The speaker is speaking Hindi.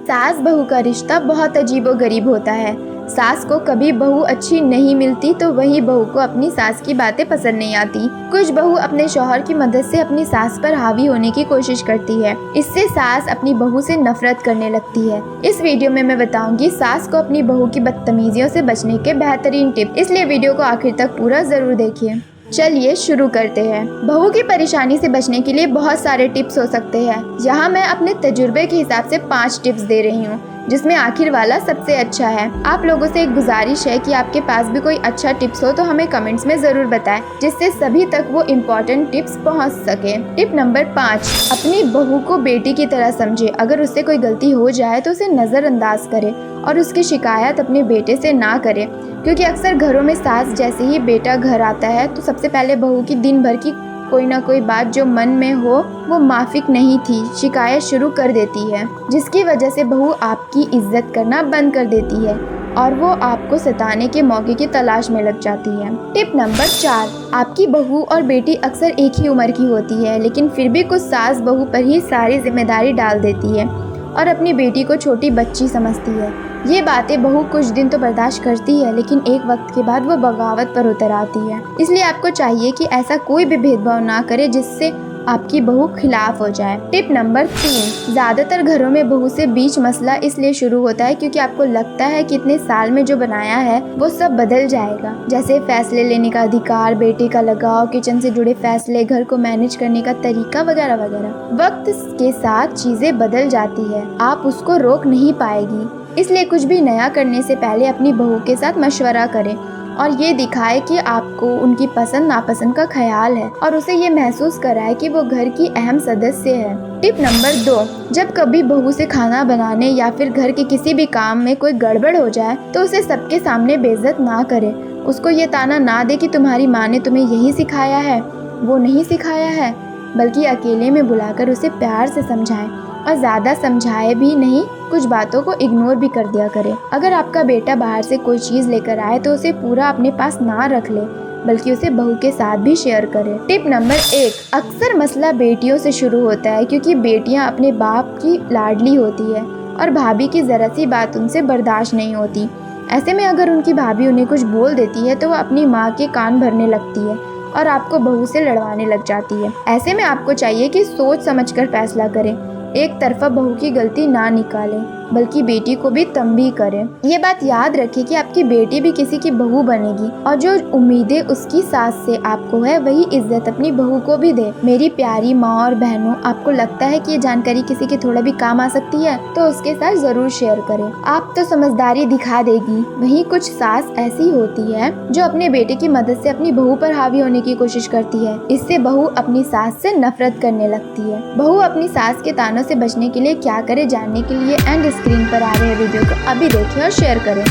सास बहू का रिश्ता बहुत अजीबोगरीब होता है। सास को कभी बहू अच्छी नहीं मिलती तो वही बहू को अपनी सास की बातें पसंद नहीं आती। कुछ बहू अपने शौहर की मदद से अपनी सास पर हावी होने की कोशिश करती है। इससे सास अपनी बहू से नफरत करने लगती है। इस वीडियो में मैं बताऊंगी सास को अपनी बहू की बदतमीजियों से बचने के बेहतरीन टिप, इसलिए वीडियो को आखिर तक पूरा जरूर देखिए। चलिए शुरू करते हैं। बहू की परेशानी से बचने के लिए बहुत सारे टिप्स हो सकते हैं। यहाँ मैं अपने तजुर्बे के हिसाब से 5 टिप्स दे रही हूँ, जिसमें आखिर वाला सबसे अच्छा है। आप लोगों से एक गुजारिश है कि आपके पास भी कोई अच्छा टिप्स हो तो हमें कमेंट्स में ज़रूर बताएं, जिससे सभी तक वो इम्पोर्टेंट टिप्स पहुँच सके। टिप नंबर 5, अपनी बहू को बेटी की तरह समझे। अगर उससे कोई गलती हो जाए तो उसे नज़रअंदाज करे और उसकी शिकायत अपने बेटे से ना करे, क्योंकि अक्सर घरों में सास जैसे ही बेटा घर आता है तो सबसे पहले बहू की दिन भर की कोई ना कोई बात जो मन में हो वो माफिक नहीं थी शिकायत शुरू कर देती है, जिसकी वजह से बहू आपकी इज्जत करना बंद कर देती है और वो आपको सताने के मौके की तलाश में लग जाती है। टिप नंबर 4, आपकी बहू और बेटी अक्सर एक ही उम्र की होती है, लेकिन फिर भी कुछ सास बहू पर ही सारी जिम्मेदारी डाल देती है और अपनी बेटी को छोटी बच्ची समझती है। ये बातें बहू कुछ दिन तो बर्दाश्त करती है, लेकिन एक वक्त के बाद वो बगावत पर उतर आती है। इसलिए आपको चाहिए कि ऐसा कोई भी भेदभाव ना करे जिससे आपकी बहू खिलाफ हो जाए। टिप नंबर 3, ज़्यादातर घरों में बहू से बीच मसला इसलिए शुरू होता है क्योंकि आपको लगता है कि इतने साल में जो बनाया है वो सब बदल जाएगा, जैसे फैसले लेने का अधिकार, बेटे का लगाव, किचन से जुड़े फैसले, घर को मैनेज करने का तरीका वगैरह वगैरह। वक्त के साथ चीजें बदल जाती है, आप उसको रोक नहीं पाएगी। इसलिए कुछ भी नया करने से पहले अपनी बहू के साथ मशवरा करें और ये दिखाए कि आपको उनकी पसंद नापसंद का ख्याल है और उसे ये महसूस कराए कि वो घर की अहम सदस्य है। टिप नंबर 2, जब कभी बहू से खाना बनाने या फिर घर के किसी भी काम में कोई गड़बड़ हो जाए तो उसे सबके सामने बेइज्जत ना करे। उसको ये ताना ना दे कि तुम्हारी माँ ने तुम्हें यही सिखाया है, वो नहीं सिखाया है, बल्कि अकेले में बुलाकर उसे प्यार से समझाएं और ज़्यादा समझाए भी नहीं, कुछ बातों को इग्नोर भी कर दिया करें। अगर आपका बेटा बाहर से कोई चीज़ लेकर आए तो उसे पूरा अपने पास ना रख ले, बल्कि उसे बहू के साथ भी शेयर करें। टिप नंबर 1, अक्सर मसला बेटियों से शुरू होता है क्योंकि बेटियां अपने बाप की लाडली होती है और भाभी की ज़रा सी बात उनसे बर्दाश्त नहीं होती। ऐसे में अगर उनकी भाभी उन्हें कुछ बोल देती है तो वह अपनी माँ के कान भरने लगती है और आपको बहू से लड़वाने लग जाती है। ऐसे में आपको चाहिए कि सोच समझकर फैसला करें, एक तरफा बहू की गलती ना निकालें, बल्कि बेटी को भी तंबीह करें। ये बात याद रखें कि आपकी बेटी भी किसी की बहू बनेगी और जो उम्मीदें उसकी सास से आपको है वही इज्जत अपनी बहू को भी दे। मेरी प्यारी माँ और बहनों, आपको लगता है कि ये जानकारी किसी के थोड़ा भी काम आ सकती है तो उसके साथ जरूर शेयर करें। आप तो समझदारी दिखा देगी, वहीं कुछ सास ऐसी होती है जो अपने बेटे की मदद से अपनी बहू पर हावी होने की कोशिश करती है। इससे बहू अपनी सास से नफरत करने लगती है। बहू अपनी सास के तानों से बचने के लिए क्या करे जानने के लिए एंड स्क्रीन पर आ रहे वीडियो को अभी देखें और शेयर करें।